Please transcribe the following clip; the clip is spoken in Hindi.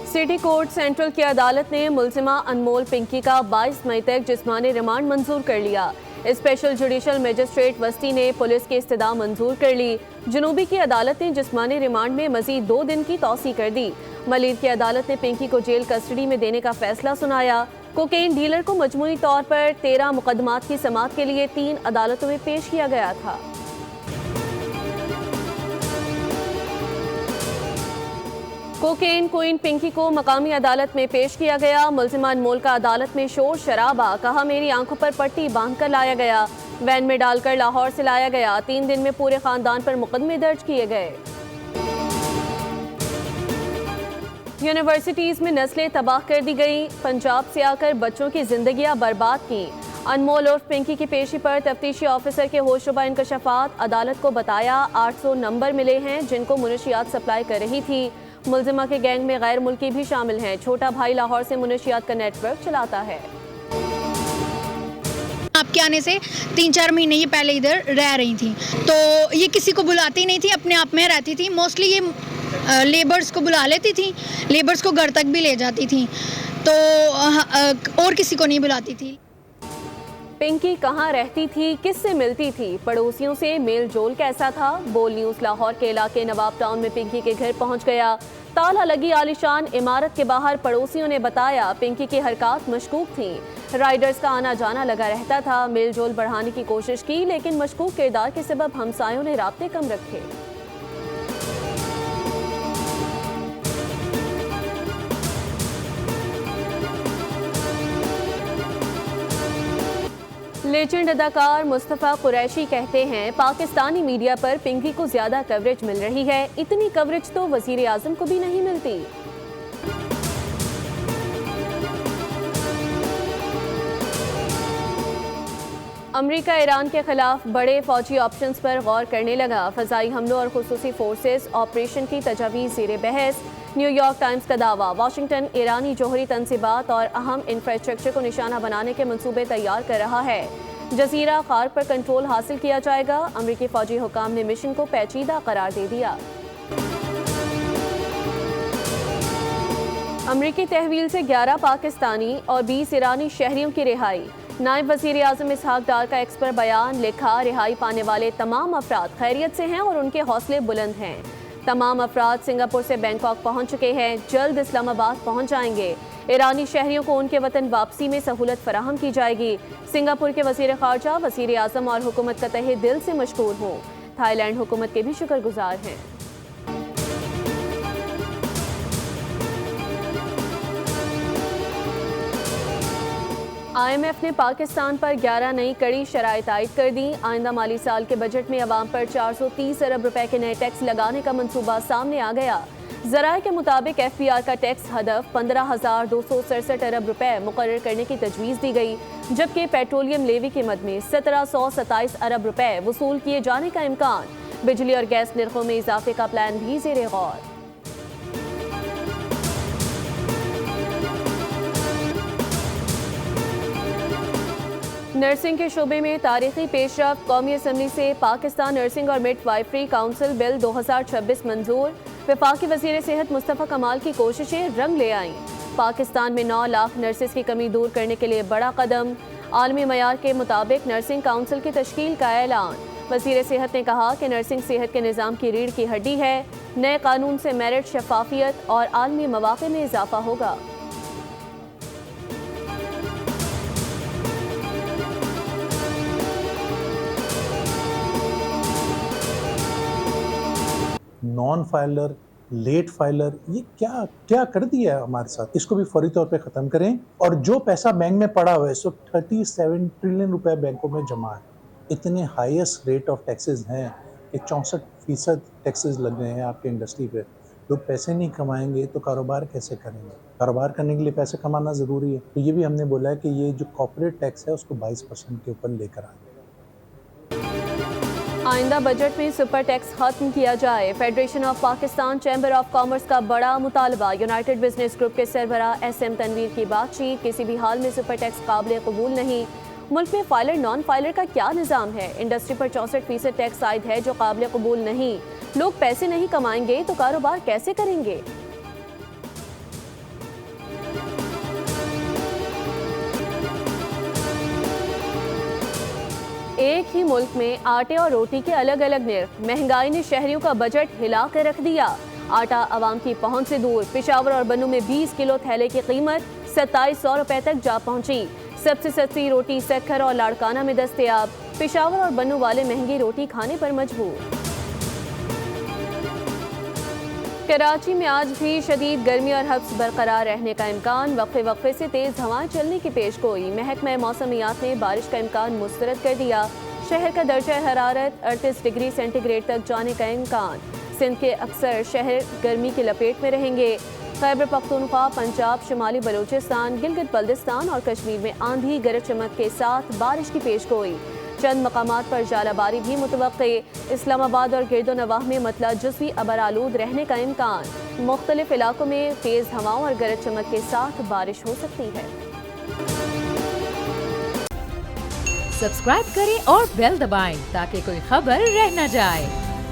सिटी कोर्ट सेंट्रल की अदालत ने मुलजिमा अनमोल पिंकी का 22 मई तक जिस्मानी रिमांड मंजूर कर लिया। स्पेशल जुडिशल मजिस्ट्रेट वस्ती ने पुलिस की इस्तदा मंजूर कर ली। जनूबी की अदालत ने जिस्मानी रिमांड में मजीद 2 दिन की तौसी कर दी। मलीर की अदालत ने पिंकी को जेल कस्टडी में देने का फैसला सुनाया। कोकेन डीलर को मजमूई तौर पर 13 मुकदमात की समाअत के लिए 3 अदालतों में पेश किया गया था। कोकेन क्वीन पिंकी को मकामी अदालत में पेश किया गया। मुलजिमा अनमोल का अदालत में शोर शराबा, कहा मेरी आंखों पर पट्टी बांधकर लाया गया, वैन में डालकर लाहौर से लाया गया। 3 दिन में पूरे खानदान पर मुकदमे दर्ज किए गए। यूनिवर्सिटीज में नस्लें तबाह कर दी गई, पंजाब से आकर बच्चों की जिंदगियां बर्बाद की। अनमोल और पिंकी की पेशी पर तफ्तीशी ऑफिसर के होशरुबा इंकशाफात, अदालत को बताया 800 नंबर मिले हैं जिनको मुनशियात सप्लाई कर रही थी। मुलजिमा के गैंग में गैर मुल्की भी शामिल हैं। छोटा भाई लाहौर से मुनशियात का नेटवर्क चलाता है। आपके आने से 3-4 महीने ये पहले इधर रह रही थी, तो ये किसी को बुलाती नहीं थी, अपने आप में रहती थी। मोस्टली ये लेबर्स को बुला लेती थी, लेबर्स को घर तक भी ले जाती थी, तो और किसी को नहीं बुलाती थी। पिंकी कहाँ रहती थी, किससे मिलती थी, पड़ोसियों से मेल जोल कैसा था? बोल न्यूज़ लाहौर के इलाके नवाब टाउन में पिंकी के घर पहुंच गया। ताला लगी आलिशान इमारत के बाहर पड़ोसियों ने बताया पिंकी की हरकत मशकूक थी। राइडर्स का आना जाना लगा रहता था। मेल जोल बढ़ाने की कोशिश की, लेकिन मशकूक किरदार के सबब हमसायों ने राब्ते कम रखे। लेजेंड अदाकार मुस्तफ़ा कुरैशी कहते हैं पाकिस्तानी मीडिया पर पिंकी को ज्यादा कवरेज मिल रही है। इतनी कवरेज तो वजीर आजम को भी नहीं मिलती। अमेरिका ईरान के खिलाफ बड़े फौजी ऑप्शंस पर गौर करने लगा। फजाई हमलों और खुसूसी फोर्सेस ऑपरेशन की तजावीज़ ज़ेर बहस। न्यूयॉर्क टाइम्स का दावा, वाशिंगटन ईरानी जोहरी तनसीबात और अहम इंफ्रास्ट्रक्चर को निशाना बनाने के मंसूबे तैयार कर रहा है। जजीरा खार पर कंट्रोल हासिल किया जाएगा। अमरीकी फौजी हुकाम ने मिशन को पेचीदा करार दे दिया। अमरीकी तहवील से 11 पाकिस्तानी और 20 ईरानी शहरियों की रिहाई। नायब वजीर आजम इसहाक डार का एक्स पर बयान, लिखा रिहाई पाने वाले तमाम अफराद खैरियत से हैं और उनके हौसले बुलंद हैं। तमाम अफराद सिंगापुर से बैंकॉक पहुंच चुके हैं, जल्द इस्लामाबाद पहुंच जाएंगे। ईरानी शहरियों को उनके वतन वापसी में सहूलत फराहम की जाएगी। सिंगापुर के वजीर खारजा, वजीर आजम और हुकूमत का तहे दिल से मशकूर हूँ। थाईलैंड हुकूमत के भी शुक्रगुजार हैं। IMF ने पाकिस्तान पर 11 नई कड़ी शराइत आयद कर दी। आइंदा माली साल के बजट में अवाम पर 430 अरब रुपए के नए टैक्स लगाने का मंसूबा सामने आ गया। ज़राए के मुताबिक FBR का टैक्स हदफ 15,267 अरब रुपए मुकर्रर करने की तजवीज़ दी गई, जबकि पेट्रोलियम लेवी की मद में 1727 अरब रुपए वसूल किए जाने का इम्कान। बिजली और गैस निर्खों में इजाफे का प्लान भी ज़ेरे गौर। नर्सिंग के शोबे में तारीखी पेशरफ, कौमी असम्बली से पाकिस्तान नर्सिंग और मिडवाइफरी काउंसिल बिल 2026 मंजूर। वफाकी वजीर सेहत मुस्तफ़ा कमाल की कोशिशें रंग ले आईं। पाकिस्तान में 9 लाख नर्सिस की कमी दूर करने के लिए बड़ा कदम। आलमी मयार के मुताबिक नर्सिंग काउंसिल की तश्कील का ऐलान। वजीर सेहत ने कहा कि नर्सिंग सेहत के निज़ाम की रीढ़ की हड्डी है। नए कानून से मेरिट, शफाफियत और आलमी मवाक़े में इजाफा होगा। नॉन फाइलर, लेट फाइलर, ये क्या क्या कर दिया है हमारे साथ। इसको भी फौरी तौर पे ख़त्म करें। और जो पैसा बैंक में पड़ा हुआ है, सो 37 ट्रिलियन रुपए बैंकों में जमा है। इतने हाईएस्ट रेट ऑफ टैक्सेस हैं कि 64% टैक्सेस लग रहे हैं आपके इंडस्ट्री पे। लोग पैसे नहीं कमाएंगे तो कारोबार कैसे करेंगे? कारोबार करने के लिए पैसे कमाना ज़रूरी है। तो ये भी हमने बोला है कि ये जो कॉर्पोरेट टैक्स है उसको 22% के ऊपर लेकर आए। आइंदा बजट में सुपर टैक्स खत्म किया जाए। Federation of Pakistan chamber of commerce का बड़ा मुतालबा। यूनाइटेड बिजनेस ग्रुप के सरबरा SM तनवीर की बातचीत, किसी भी हाल में सुपर टैक्स काबिल कबूल नहीं। मुल्क में फाइलर नॉन फाइलर का क्या निज़ाम है? इंडस्ट्री पर 64% टैक्स आयद है जो काबिल कबूल नहीं। लोग पैसे नहीं कमाएंगे तो कारोबार कैसे करेंगे? एक ही मुल्क में आटे और रोटी के अलग अलग निर्ख, महंगाई ने शहरियों का बजट हिला कर रख दिया। आटा आवाम की पहुंच से दूर, पेशावर और बन्नू में 20 किलो थैले की कीमत 2700 रुपए तक जा पहुंची। सबसे सस्ती रोटी सक्खर और लाड़काना में दस्तयाब, पेशावर और बन्नू वाले महंगी रोटी खाने पर मजबूर। कराची में आज भी शदीद गर्मी और हब्स बरकरार रहने का इम्कान, वक्फे वक्फे से तेज हवाएं चलने की पेशगोई। महकमा मौसमियात ने बारिश का इम्कान मुस्तरद कर दिया। शहर का दर्जा हरारत 38 डिग्री सेंटीग्रेड तक जाने का इम्कान। सिंध के अक्सर शहर गर्मी की लपेट में रहेंगे। खैबर पख्तूनख्वा, पंजाब, शुमाली बलूचिस्तान, गिलगित बल्दिस्तान और कश्मीर में आंधी गरज चमक के साथ बारिश की पेशगोई। चंद मकामात पर जालाबारी भी मुतवक्के। इस्लामाबाद और गिरदोनवाह में मतला जुज़वी अबर आलूद रहने का इम्कान। मुख्तलिफ इलाकों में तेज़ हवाओं और गरज चमक के साथ बारिश हो सकती है। सब्सक्राइब करें और बेल दबाएं ताकि कोई खबर रह न जाए।